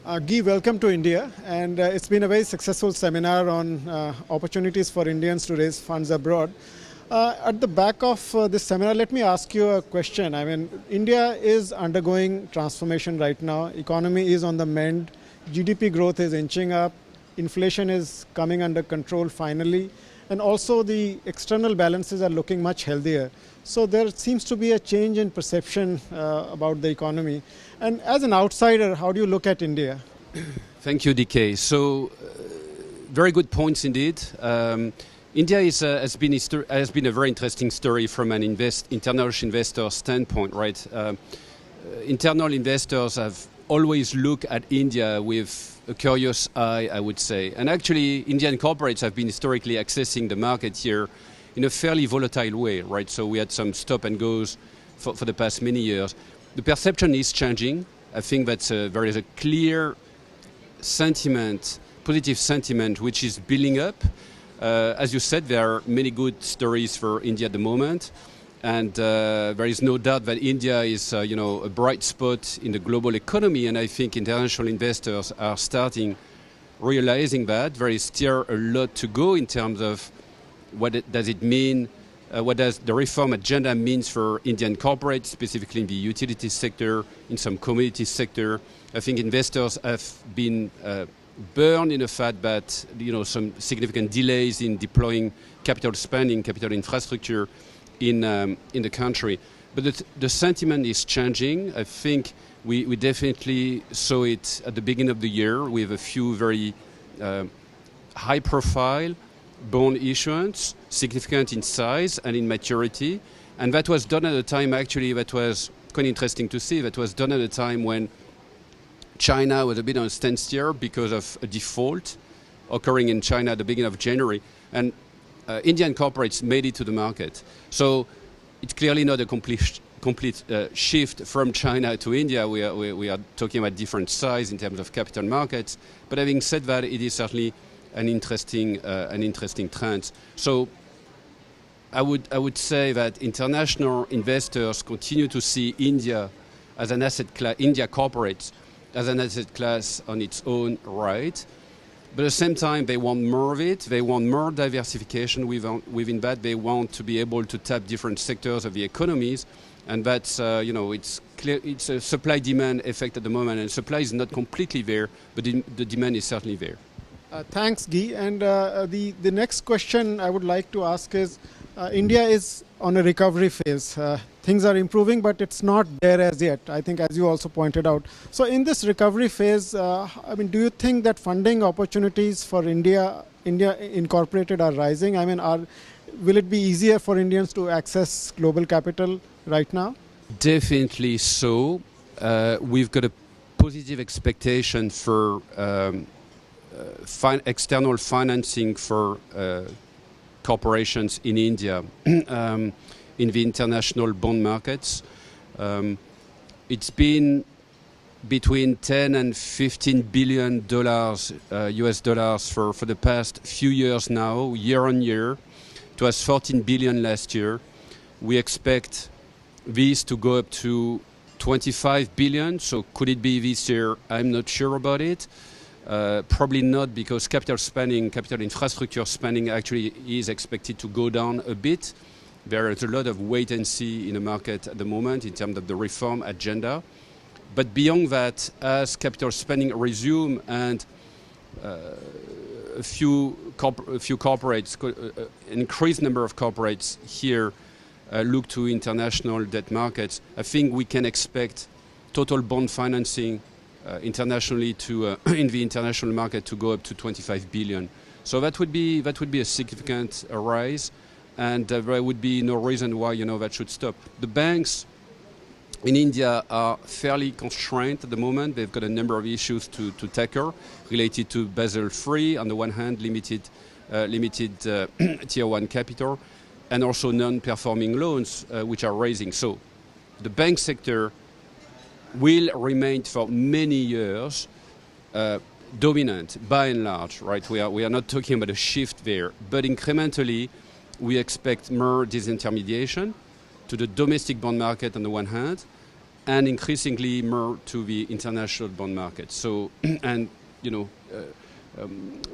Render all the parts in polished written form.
Guy, welcome to India. And it's been a very successful seminar on opportunities for Indians to raise funds abroad. At the back of this seminar, let me ask you a question. I mean, India is undergoing transformation right now. Economy is on the mend. GDP growth is inching up. Inflation is coming under control finally. And also the external balances are looking much healthier. So there seems to be a change in perception about the economy. And as an outsider, how do you look at India? Thank you, DK. So, very good points indeed. India has been a very interesting story from an international investor standpoint, right? Internal investors have always looked at India with a curious eye, I would say. And actually, Indian corporates have been historically accessing the market here in a fairly volatile way, right? So we had some stop and goes for the past many years. The perception is changing. I think that there is a clear sentiment, positive sentiment, which is building up. As you said, there are many good stories for India at the moment. And there is no doubt that India is, a bright spot in the global economy. And I think international investors are realizing that. There is still a lot to go in terms of does it mean, what does the reform agenda means for Indian corporates, specifically in the utility sector, in some commodity sector. I think investors have been burned in the fact that some significant delays in deploying capital spending, capital infrastructure in the country. But the sentiment is changing. I think we definitely saw it at the beginning of the year with a few very high-profile bond issuance, significant in size and in maturity. And that was done at a time, actually, that was quite interesting to see. That was done at a time when China was a bit on a standstill because of a default occurring in China at the beginning of January. And Indian corporates made it to the market. So it's clearly not a complete shift from China to India. We are talking about different size in terms of capital markets. But having said that, it is certainly an interesting trend. So I would say that international investors continue to see India as an asset class, India corporates as an asset class on its own right. But at the same time, they want more of it. They want more diversification within that. They want to be able to tap different sectors of the economies. And that's, it's clear, it's a supply-demand effect at the moment. And supply is not completely there, but the demand is certainly there. Thanks, Guy. And the next question I would like to ask is, India is on a recovery phase. Things are improving, but it's not there as yet, I think, as you also pointed out. So in this recovery phase, do you think that funding opportunities for India Incorporated are rising? Will it be easier for Indians to access global capital right now? Definitely so. We've got a positive expectation for external financing for corporations in India in the international bond markets. It's been between 10 and 15 billion US dollars for the past few years now, year on year. It was 14 billion last year. We expect these to go up to 25 billion. So could it be this year? I'm not sure about it. Probably not, because capital infrastructure spending actually is expected to go down a bit. There is a lot of wait and see in the market at the moment in terms of the reform agenda. But beyond that, as capital spending resume and a few corporates, an increased number of corporates here look to international debt markets, I think we can expect total bond financing internationally in the international market to go up to 25 billion. So that would be a significant rise, and there would be no reason why that should stop. The banks in India are fairly constrained at the moment. They've got a number of issues to tackle related to Basel III, on the one hand, limited Tier 1 capital, and also non-performing loans, which are rising. So the bank sector will remain for many years dominant, by and large, right? We are not talking about a shift there, but incrementally, we expect more disintermediation to the domestic bond market on the one hand, and increasingly more to the international bond market. So, and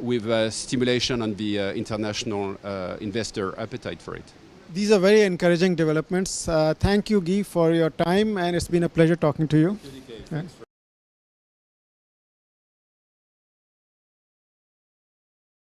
with stimulation on the international investor appetite for it. These are very encouraging developments. Thank you, Guy, for your time, and it's been a pleasure talking to you. Thanks.